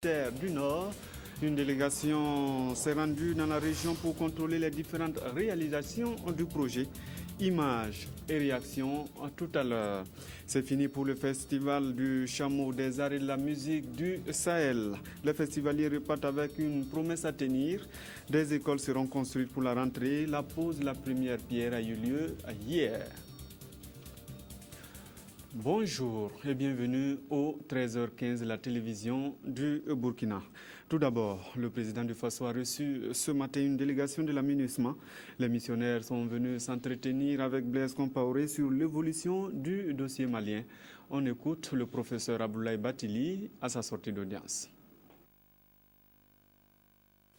sanitaire du Nord. Une délégation s'est rendue dans la région pour contrôler les différentes réalisations du projet. Images et réactions tout à l'heure. C'est fini pour le festival du chameau des arts et de la musique du Sahel. Les festivaliers repartent avec une promesse à tenir. Des écoles seront construites pour la rentrée. La pose de la première pierre a eu lieu hier. Bonjour et bienvenue au 13h15 de la télévision du Burkina. Tout d'abord, le président du Faso a reçu ce matin une délégation de la MINUSMA. Les missionnaires sont venus s'entretenir avec Blaise Compaoré sur l'évolution du dossier malien. On écoute le professeur Abdoulaye Batili à sa sortie d'audience.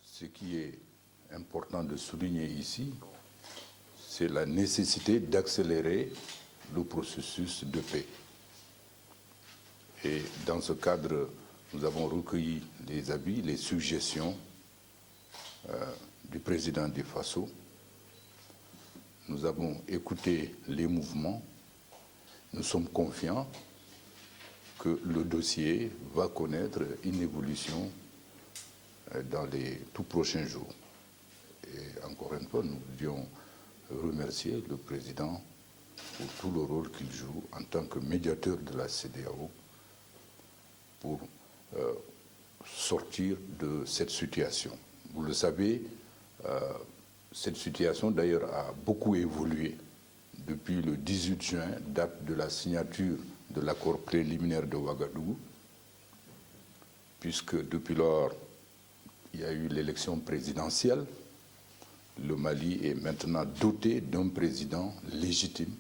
Ce qui est important de souligner ici, c'est la nécessité d'accélérer le processus de paix. Et dans ce cadre, nous avons recueilli les avis, les suggestions du président du Faso. Nous avons écouté les mouvements. Nous sommes confiants que le dossier va connaître une évolution dans les tout prochains jours. Et encore une fois, nous voulions remercier le président pour tout le rôle qu'il joue en tant que médiateur de la CEDEAO pour sortir de cette situation. Vous le savez, cette situation d'ailleurs a beaucoup évolué depuis le 18 juin, date de la signature de l'accord préliminaire de Ouagadougou, puisque depuis lors, il y a eu l'élection présidentielle. Le Mali est maintenant doté d'un président légitime,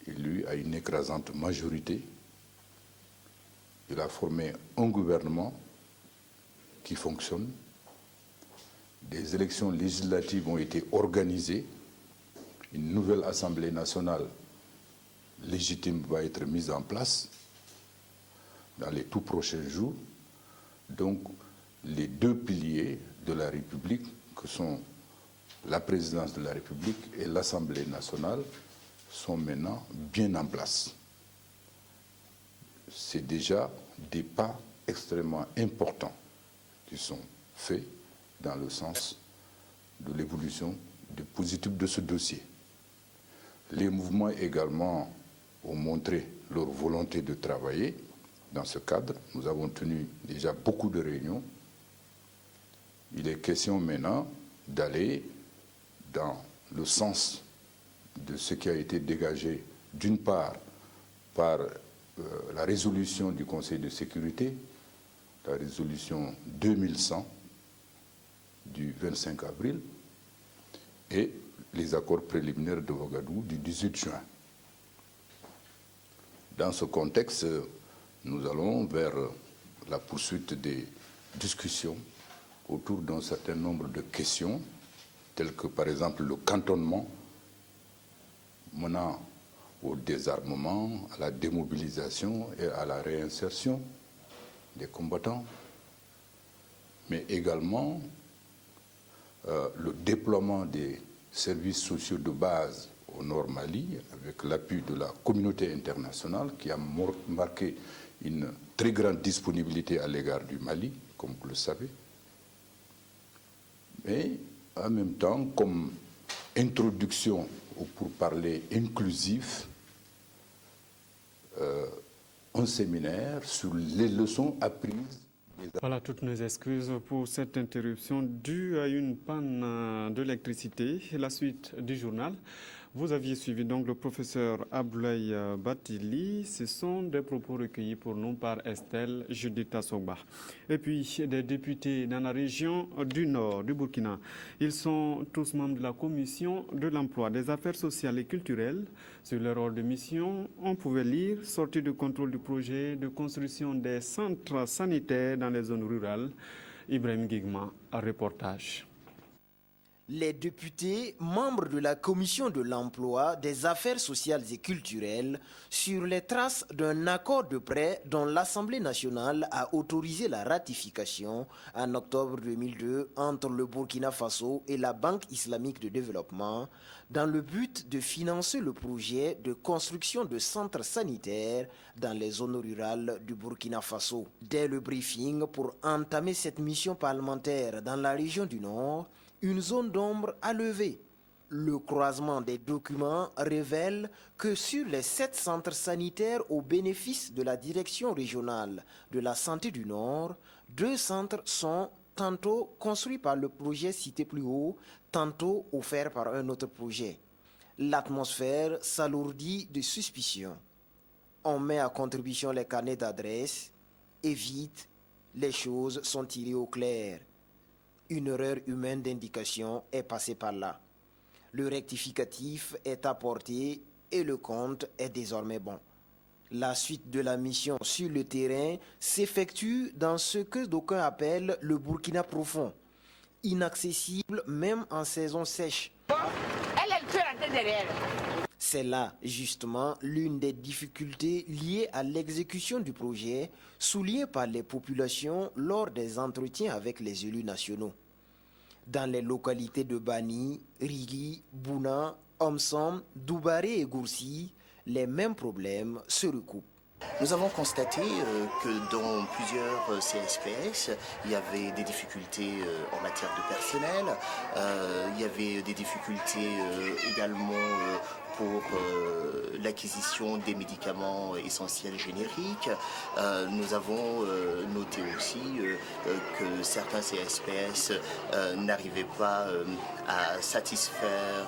élu à une écrasante majorité. Il a formé un gouvernement qui fonctionne. Des élections législatives ont été organisées. Une nouvelle Assemblée nationale légitime va être mise en place dans les tout prochains jours. Donc, les deux piliers de la République, que sont la présidence de la République et l'Assemblée nationale, sont maintenant bien en place. C'est déjà des pas extrêmement importants qui sont faits dans le sens de l'évolution du positif de ce dossier. Les mouvements également ont montré leur volonté de travailler. Dans ce cadre, nous avons tenu déjà beaucoup de réunions. Il est question maintenant d'aller dans le sens de ce qui a été dégagé, d'une part, par la résolution du Conseil de sécurité, la résolution 2100 du 25 avril, et les accords préliminaires de Ouagadougou du 18 juin. Dans ce contexte, nous allons vers la poursuite des discussions autour d'un certain nombre de questions, telles que par exemple le cantonnement menant au désarmement, à la démobilisation et à la réinsertion des combattants, mais également le déploiement des services sociaux de base au Nord Mali, avec l'appui de la communauté internationale qui a marqué une très grande disponibilité à l'égard du Mali, comme vous le savez. Mais en même temps, comme introduction au pourparlers inclusif, un séminaire sur les leçons apprises. Voilà, toutes nos excuses pour cette interruption due à une panne d'électricité. La suite du journal. Vous aviez suivi donc le professeur Abdoulaye Batili. Ce sont des propos recueillis pour nous par Estelle Judith Assogba. Et puis des députés dans la région du Nord du Burkina. Ils sont tous membres de la commission de l'emploi, des affaires sociales et culturelles. Sur leur rôle de mission, on pouvait lire sortie de contrôle du projet de construction des centres sanitaires dans les zones rurales. Ibrahim Guigma, un reportage. Les députés, membres de la Commission de l'emploi, des affaires sociales et culturelles, sur les traces d'un accord de prêt dont l'Assemblée nationale a autorisé la ratification en octobre 2002 entre le Burkina Faso et la Banque islamique de développement, dans le but de financer le projet de construction de centres sanitaires dans les zones rurales du Burkina Faso. Dès le briefing pour entamer cette mission parlementaire dans la région du Nord, une zone d'ombre a levé. Le croisement des documents révèle que sur les 7 centres sanitaires au bénéfice de la Direction régionale de la santé du Nord, 2 centres sont tantôt construits par le projet cité plus haut, tantôt offerts par un autre projet. L'atmosphère s'alourdit de suspicion. On met à contribution les carnets d'adresse et vite, les choses sont tirées au clair. Une erreur humaine d'indication est passée par là. Le rectificatif est apporté et le compte est désormais bon. La suite de la mission sur le terrain s'effectue dans ce que d'aucuns appellent le Burkina profond, inaccessible même en saison sèche. C'est là, justement, l'une des difficultés liées à l'exécution du projet, soulignée par les populations lors des entretiens avec les élus nationaux. Dans les localités de Bani, Rigui, Bouna, Omsom, Doubaré et Goursi, les mêmes problèmes se recoupent. Nous avons constaté que dans plusieurs CSPS, il y avait des difficultés en matière de personnel, il y avait des difficultés également pour l'acquisition des médicaments essentiels génériques. Nous avons noté aussi que certains CSPS n'arrivaient pas à satisfaire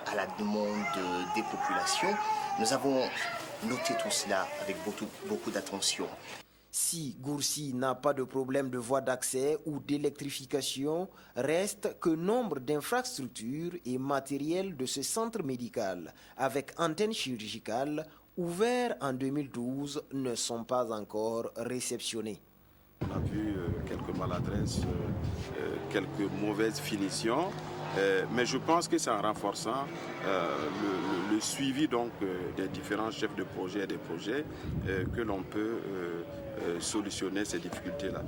à la demande des populations. Nous avons noté tout cela avec beaucoup d'attention. Si Goursi n'a pas de problème de voie d'accès ou d'électrification, reste que nombre d'infrastructures et matériels de ce centre médical, avec antenne chirurgicale, ouverts en 2012, ne sont pas encore réceptionnés. On a vu quelques maladresses, quelques mauvaises finitions, mais je pense que c'est en renforçant le suivi donc, des différents chefs de projet et des projets que l'on peut solutionner ces difficultés-là.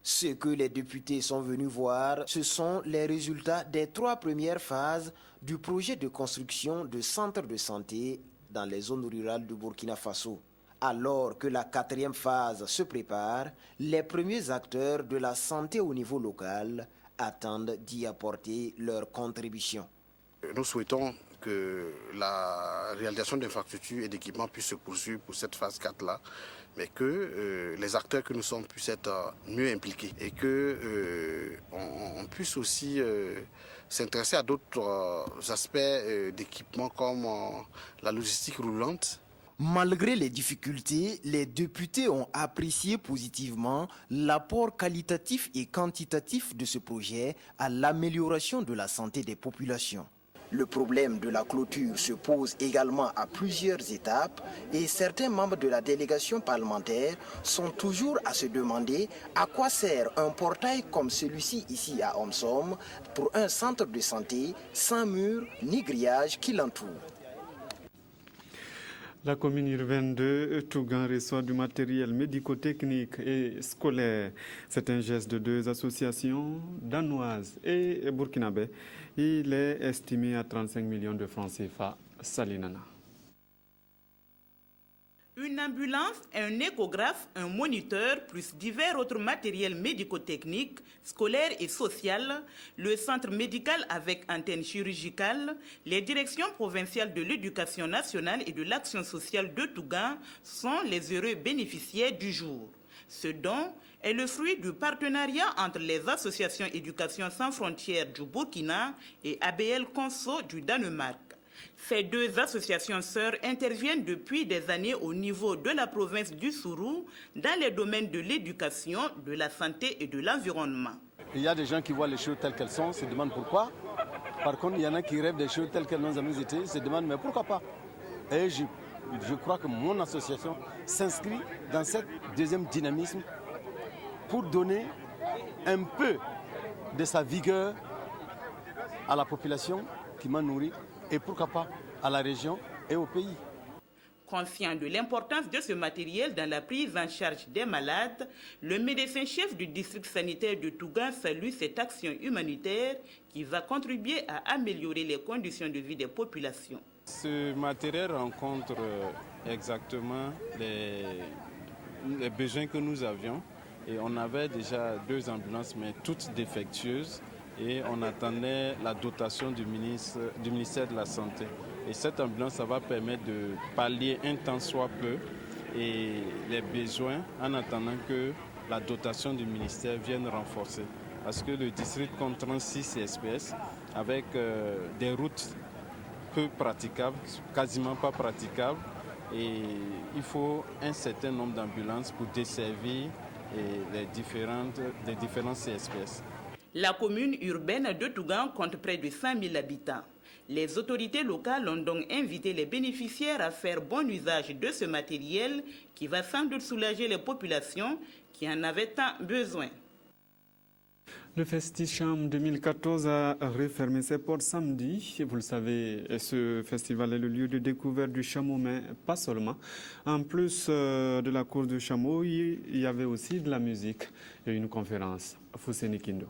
Ce que les députés sont venus voir, ce sont les résultats des 3 premières phases du projet de construction de centres de santé dans les zones rurales du Burkina Faso. Alors que la 4e phase se prépare, les premiers acteurs de la santé au niveau local attendent d'y apporter leur contribution. Nous souhaitons que la réalisation d'infrastructures et d'équipements puisse se poursuivre pour cette phase 4-là, mais que les acteurs que nous sommes puissent être mieux impliqués et qu'on puisse aussi s'intéresser à d'autres aspects d'équipement comme la logistique roulante. Malgré les difficultés, les députés ont apprécié positivement l'apport qualitatif et quantitatif de ce projet à l'amélioration de la santé des populations. Le problème de la clôture se pose également à plusieurs étapes et certains membres de la délégation parlementaire sont toujours à se demander à quoi sert un portail comme celui-ci ici à Omsom pour un centre de santé sans mur ni grillage qui l'entoure. La commune urbaine de Tougan reçoit du matériel médico-technique et scolaire. C'est un geste de 2 associations danoises et burkinabé. Il est estimé à 35 millions de francs CFA. Salinana. Une ambulance, un échographe, un moniteur, plus divers autres matériels médico-techniques, scolaires et social, le centre médical avec antenne chirurgicale, les directions provinciales de l'éducation nationale et de l'action sociale de Tougan sont les heureux bénéficiaires du jour. Ce don est le fruit du partenariat entre les associations Éducation sans frontières du Burkina et ABL Conso du Danemark. Ces 2 associations sœurs interviennent depuis des années au niveau de la province du Sourou dans les domaines de l'éducation, de la santé et de l'environnement. Il y a des gens qui voient les choses telles qu'elles sont, se demandent pourquoi. Par contre, il y en a qui rêvent des choses telles qu'elles n'ont jamais été, se demandent mais pourquoi pas. Et je crois que mon association s'inscrit dans ce 2e dynamisme pour donner un peu de sa vigueur à la population qui m'a nourri et pourquoi pas à la région et au pays. Conscient de l'importance de ce matériel dans la prise en charge des malades, le médecin-chef du district sanitaire de Tougan salue cette action humanitaire qui va contribuer à améliorer les conditions de vie des populations. Ce matériel rencontre exactement les besoins que nous avions. Et on avait déjà 2 ambulances, mais toutes défectueuses. Et on attendait la dotation du ministère de la Santé. Et cette ambulance, ça va permettre de pallier un tant soit peu et les besoins en attendant que la dotation du ministère vienne renforcer. Parce que le district compte 36 CSPS avec des routes peu praticables, quasiment pas praticables. Et il faut un certain nombre d'ambulances pour desservir les différents CSPS. La commune urbaine de Tougan compte près de 100 000 habitants. Les autorités locales ont donc invité les bénéficiaires à faire bon usage de ce matériel qui va sans doute soulager les populations qui en avaient tant besoin. Le Festicham 2014 a refermé ses portes samedi. Vous le savez, ce festival est le lieu de découverte du chameau, mais pas seulement. En plus de la course du chameau, il y avait aussi de la musique et une conférence. Fousseni Kindo.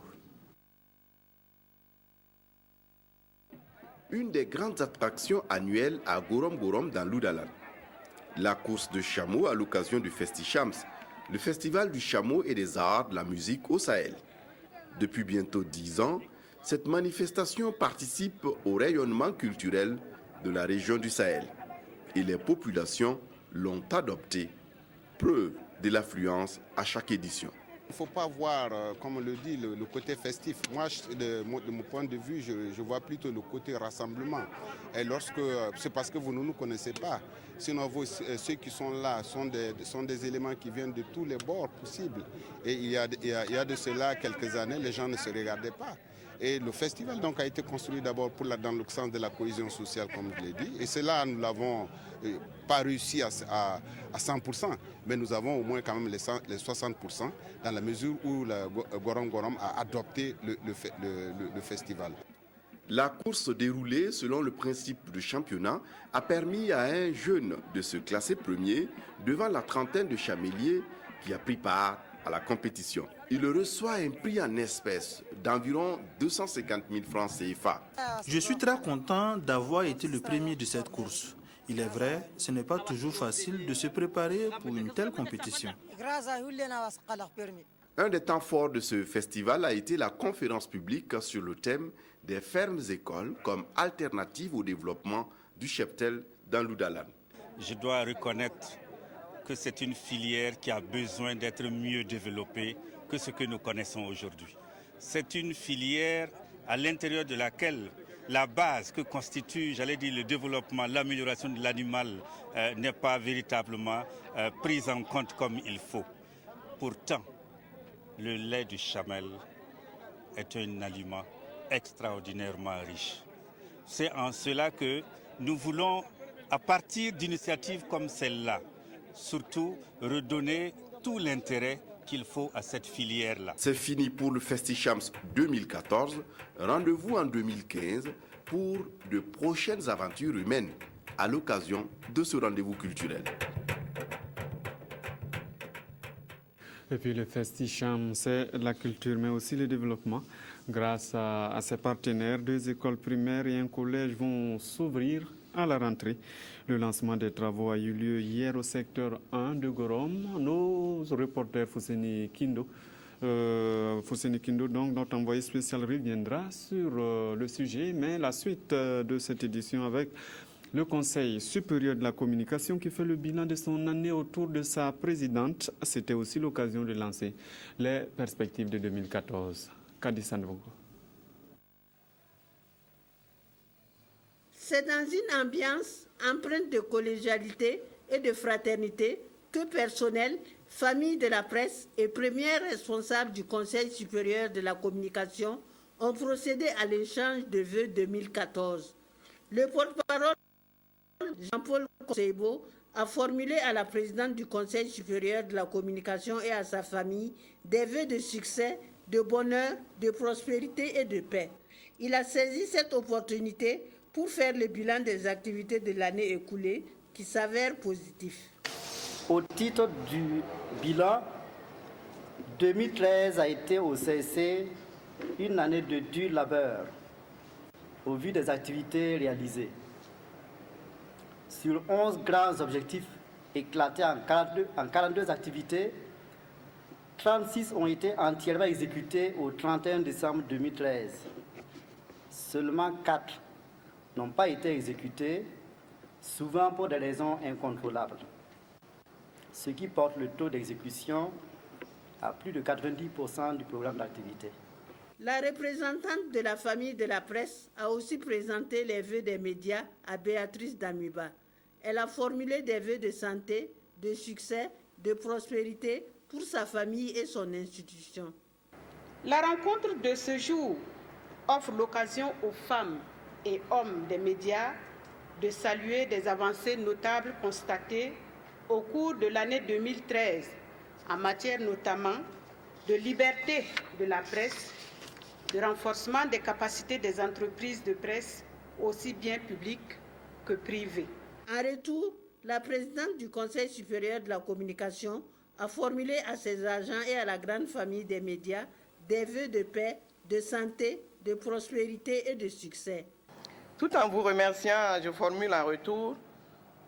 Une des grandes attractions annuelles à Gorom Gorom dans l'Oudalan. La course de chameau à l'occasion du Festichams, le festival du chameau et des arts de la musique au Sahel. Depuis bientôt 10 ans, cette manifestation participe au rayonnement culturel de la région du Sahel. Et les populations l'ont adopté, preuve de l'affluence à chaque édition. Il ne faut pas voir, comme on le dit, le côté festif. Moi, de mon point de vue, je vois plutôt le côté rassemblement. Et c'est parce que vous ne nous connaissez pas. Sinon, ceux qui sont là sont des éléments qui viennent de tous les bords possibles. Et il y a de cela quelques années, les gens ne se regardaient pas. Et le festival donc, a été construit d'abord dans le sens de la cohésion sociale, comme je l'ai dit. Et cela, nous l'avons pas réussi à 100%, mais nous avons au moins quand même les 60% dans la mesure où le Gorom Gorom a adopté le festival. La course déroulée selon le principe de championnat a permis à un jeune de se classer premier devant la trentaine de chaméliers qui a pris part à la compétition. Il reçoit un prix en espèces d'environ 250 000 francs CFA. Je suis très content d'avoir été le premier de cette course. Il est vrai, ce n'est pas toujours facile de se préparer pour une telle compétition. Un des temps forts de ce festival a été la conférence publique sur le thème des fermes-écoles comme alternative au développement du cheptel dans l'Oudalan. Je dois reconnaître que c'est une filière qui a besoin d'être mieux développée que ce que nous connaissons aujourd'hui. C'est une filière à l'intérieur de laquelle la base que constitue, j'allais dire, le développement, l'amélioration de l'animal n'est pas véritablement prise en compte comme il faut. Pourtant, le lait du chamel est un aliment extraordinairement riche. C'est en cela que nous voulons, à partir d'initiatives comme celle-là, surtout redonner tout l'intérêt qu'il faut à cette filière-là. C'est fini pour le Festichams 2014. Rendez-vous en 2015 pour de prochaines aventures humaines à l'occasion de ce rendez-vous culturel. Et puis le Festicham, c'est la culture, mais aussi le développement. Grâce à ses partenaires, 2 écoles primaires et un collège vont s'ouvrir à la rentrée. Le lancement des travaux a eu lieu hier au secteur 1 de Gorom. Nos reporters Fousseni Kindo, donc notre envoyé spécial, reviendra sur le sujet, mais la suite de cette édition avec le Conseil supérieur de la communication qui fait le bilan de son année autour de sa présidente. C'était aussi l'occasion de lancer les perspectives de 2014. Kadissan Vongo. C'est dans une ambiance empreinte de collégialité et de fraternité que personnel, famille de la presse et premiers responsables du Conseil supérieur de la communication ont procédé à l'échange de vœux 2014. Le porte-parole Jean-Paul Koseibo a formulé à la présidente du Conseil supérieur de la communication et à sa famille des vœux de succès, de bonheur, de prospérité et de paix. Il a saisi cette opportunité pour faire le bilan des activités de l'année écoulée qui s'avère positif. Au titre du bilan, 2013 a été au CSC une année de dur labeur au vu des activités réalisées. Sur 11 grands objectifs éclatés en 42 activités, 36 ont été entièrement exécutés au 31 décembre 2013. Seulement 4 n'ont pas été exécutés, souvent pour des raisons incontrôlables, ce qui porte le taux d'exécution à plus de 90% du programme d'activité. La représentante de la famille de la presse a aussi présenté les vœux des médias à Béatrice Damiba. Elle a formulé des vœux de santé, de succès, de prospérité pour sa famille et son institution. La rencontre de ce jour offre l'occasion aux femmes et hommes des médias de saluer des avancées notables constatées au cours de l'année 2013, en matière notamment de liberté de la presse, de renforcement des capacités des entreprises de presse, aussi bien publiques que privées. En retour, la présidente du Conseil supérieur de la communication a formulé à ses agents et à la grande famille des médias des vœux de paix, de santé, de prospérité et de succès. Tout en vous remerciant, je formule en retour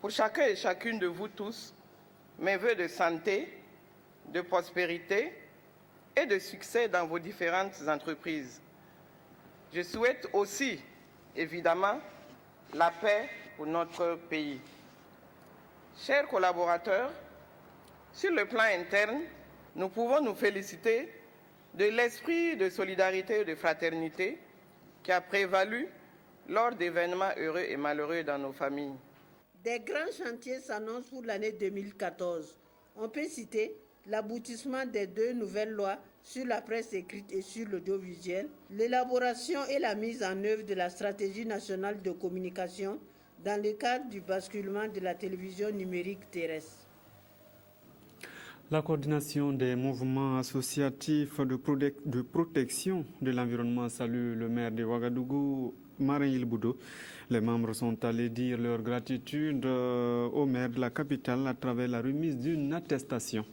pour chacun et chacune de vous tous mes vœux de santé, de prospérité et de succès dans vos différentes entreprises. Je souhaite aussi, évidemment, la paix pour notre pays. Chers collaborateurs, sur le plan interne, nous pouvons nous féliciter de l'esprit de solidarité et de fraternité qui a prévalu lors d'événements heureux et malheureux dans nos familles. Des grands chantiers s'annoncent pour l'année 2014. On peut citer l'aboutissement des 2 nouvelles lois sur la presse écrite et sur l'audiovisuel, l'élaboration et la mise en œuvre de la stratégie nationale de communication dans le cadre du basculement de la télévision numérique terrestre. La coordination des mouvements associatifs de protection de l'environnement salue le maire de Ouagadougou, Marin Ilboudo. Les membres sont allés dire leur gratitude au maire de la capitale à travers la remise d'une attestation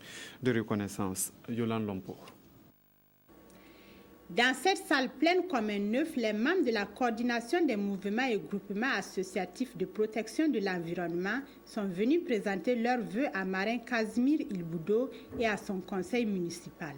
de reconnaissance. Yolande Lompo. Dans cette salle pleine comme un œuf, les membres de la coordination des mouvements et groupements associatifs de protection de l'environnement sont venus présenter leurs vœux à Marin Casimir Ilboudo et à son conseil municipal.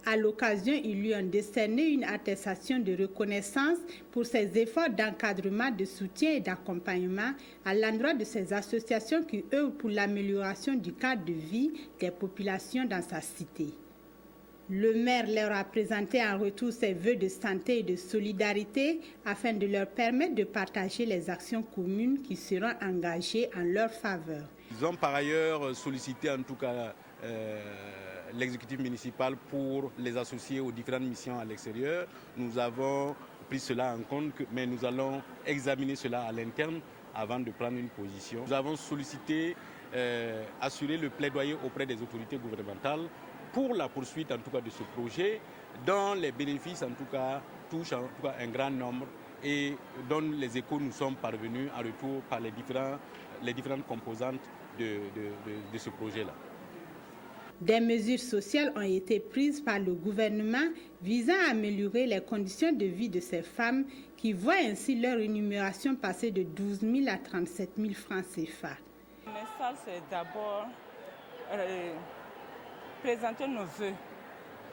À l'occasion, ils lui ont décerné une attestation de reconnaissance pour ses efforts d'encadrement, de soutien et d'accompagnement à l'endroit de ces associations qui œuvrent pour l'amélioration du cadre de vie des populations dans sa cité. Le maire leur a présenté en retour ses vœux de santé et de solidarité afin de leur permettre de partager les actions communes qui seront engagées en leur faveur. Ils ont par ailleurs sollicité en tout cas l'exécutif municipal pour les associer aux différentes missions à l'extérieur. Nous avons pris cela en compte, mais nous allons examiner cela à l'interne avant de prendre une position. Nous avons sollicité, assurer le plaidoyer auprès des autorités gouvernementales pour la poursuite en tout cas de ce projet, dont les bénéfices en tout cas touchent en tout cas un grand nombre et dont les échos nous sont parvenus en retour par les différentes composantes de ce projet-là. Des mesures sociales ont été prises par le gouvernement visant à améliorer les conditions de vie de ces femmes qui voient ainsi leur rémunération passer de 12 000 à 37 000 francs CFA. Le message, c'est d'abord présenter nos vœux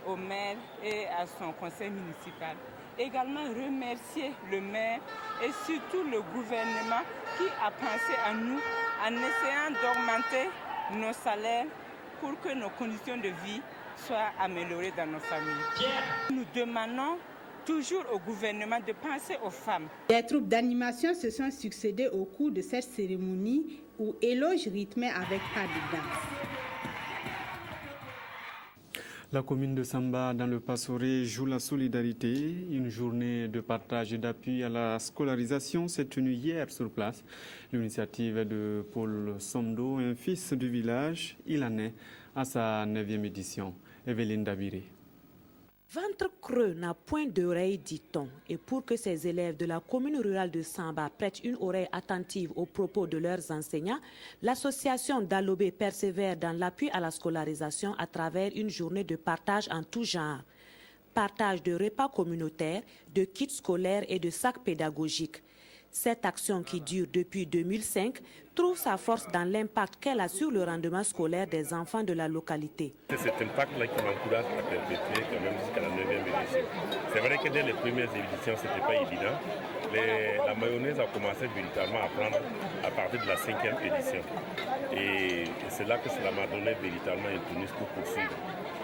au maire et à son conseil municipal. Également remercier le maire et surtout le gouvernement qui a pensé à nous en essayant d'augmenter nos salaires pour que nos conditions de vie soient améliorées dans nos familles. Nous demandons toujours au gouvernement de penser aux femmes. Des troupes d'animation se sont succédées au cours de cette cérémonie où éloges rythmés avec pas de danse. La commune de Samba, dans le Passoré, joue la solidarité. Une journée de partage et d'appui à la scolarisation s'est tenue hier sur place. L'initiative est de Paul Somdo, un fils du village. Il en est à sa 9e édition. Evelyne Dabiré. Ventre creux n'a point d'oreille, dit-on. Et pour que ces élèves de la commune rurale de Samba prêtent une oreille attentive aux propos de leurs enseignants, l'association d'Alobé persévère dans l'appui à la scolarisation à travers une journée de partage en tout genre. Partage de repas communautaires, de kits scolaires et de sacs pédagogiques. Cette action qui dure depuis 2005 trouve sa force dans l'impact qu'elle a sur le rendement scolaire des enfants de la localité. C'est cet impact-là qui m'encourage à perpétuer quand même jusqu'à la 9e édition. C'est vrai que dès les premières éditions, ce n'était pas évident. La mayonnaise a commencé véritablement à prendre à partir de la 5e édition. Et c'est là que cela m'a donné véritablement un tonus pour poursuivre.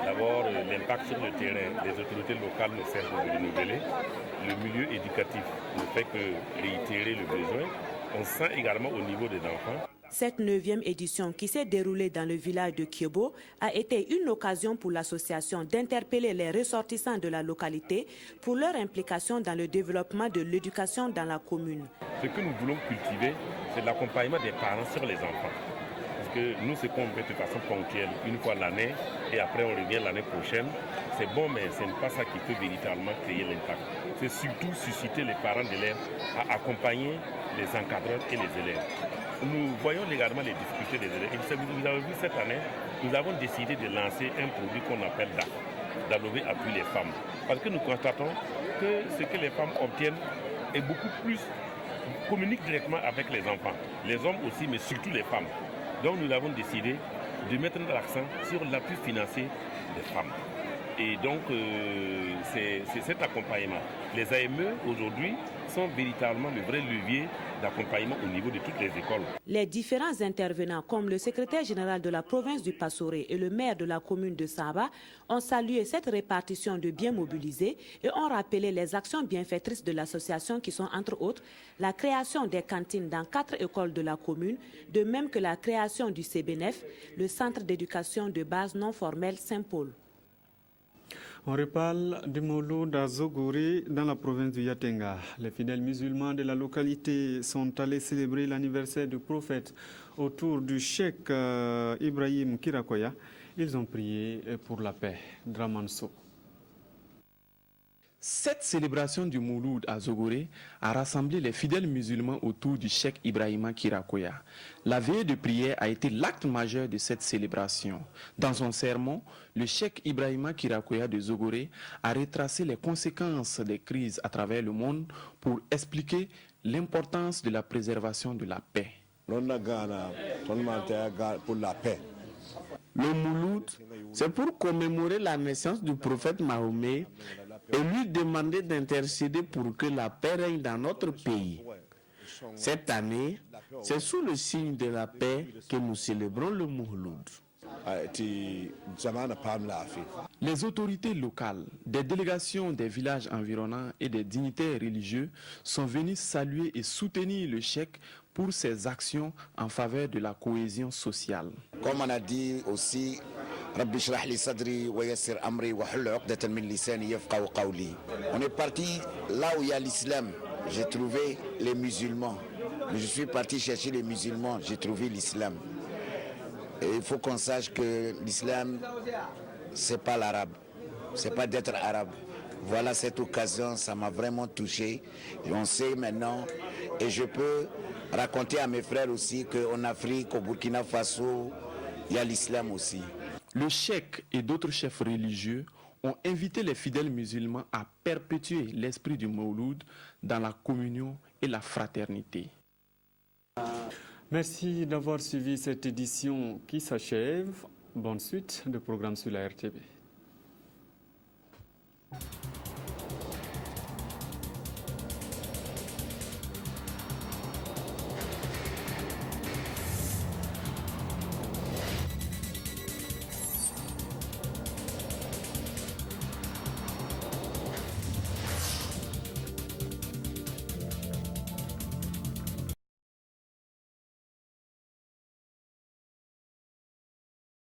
D'abord, l'impact sur le terrain, les autorités locales ne cessent de le renouveler. Le milieu éducatif ne fait que réitérer le besoin. On sent également au niveau des enfants. Cette 9e édition qui s'est déroulée dans le village de Kiobo a été une occasion pour l'association d'interpeller les ressortissants de la localité pour leur implication dans le développement de l'éducation dans la commune. Ce que nous voulons cultiver, c'est l'accompagnement des parents sur les enfants. Parce que nous, ce qu'on fait de façon ponctuelle, une fois l'année, et après on revient l'année prochaine, c'est bon, mais ce n'est pas ça qui peut véritablement créer l'impact. C'est surtout susciter les parents d'élèves à accompagner les encadreurs et les élèves. Nous voyons également les difficultés des élèves. Et vous avez vu cette année, nous avons décidé de lancer un produit qu'on appelle DAF, d'Alobé appuie les femmes. Parce que nous constatons que ce que les femmes obtiennent est beaucoup plus, communique directement avec les enfants, les hommes aussi, mais surtout les femmes. Donc nous avons décidé de mettre l'accent sur l'appui financier des femmes. Et donc c'est cet accompagnement. Les AME aujourd'hui sont véritablement le vrai levier d'accompagnement au niveau de toutes les écoles. Les différents intervenants, comme le secrétaire général de la province du Passoré et le maire de la commune de Saba, ont salué cette répartition de biens mobilisés et ont rappelé les actions bienfaitrices de l'association qui sont entre autres la création des cantines dans 4 écoles de la commune, de même que la création du CBNF, le centre d'éducation de base non formelle Saint-Paul. On reparle du Mouloud à Zogoré dans la province du Yatenga. Les fidèles musulmans de la localité sont allés célébrer l'anniversaire du prophète autour du cheikh Ibrahim Kirakoya. Ils ont prié pour la paix. Dramanso. Cette célébration du Mouloud à Zogoré a rassemblé les fidèles musulmans autour du cheikh Ibrahima Kirakoya. La veillée de prière a été l'acte majeur de cette célébration. Dans son sermon, le cheikh Ibrahima Kirakoya de Zogoré a retracé les conséquences des crises à travers le monde pour expliquer l'importance de la préservation de la paix. Pour la paix. Le Mouloud, c'est pour commémorer la naissance du prophète Mahomet et lui demander d'intercéder pour que la paix règne dans notre pays. Cette année, c'est sous le signe de la paix que nous célébrons le Mouloud. Les autorités locales, des délégations des villages environnants et des dignitaires religieux sont venus saluer et soutenir le cheikh pour ses actions en faveur de la cohésion sociale. Comme on a dit aussi, on est parti là où il y a l'islam. J'ai trouvé les musulmans. Je suis parti chercher les musulmans, j'ai trouvé l'islam. Et il faut qu'on sache que l'islam, c'est pas l'arabe, c'est pas d'être arabe. Voilà cette occasion, ça m'a vraiment touché. Et on sait maintenant, et je peux raconter à mes frères aussi qu'en Afrique, au Burkina Faso, il y a l'islam aussi. Le cheikh et d'autres chefs religieux ont invité les fidèles musulmans à perpétuer l'esprit du Mouloud dans la communion et la fraternité. Merci d'avoir suivi cette édition qui s'achève. Bonne suite de programme sur la RTV.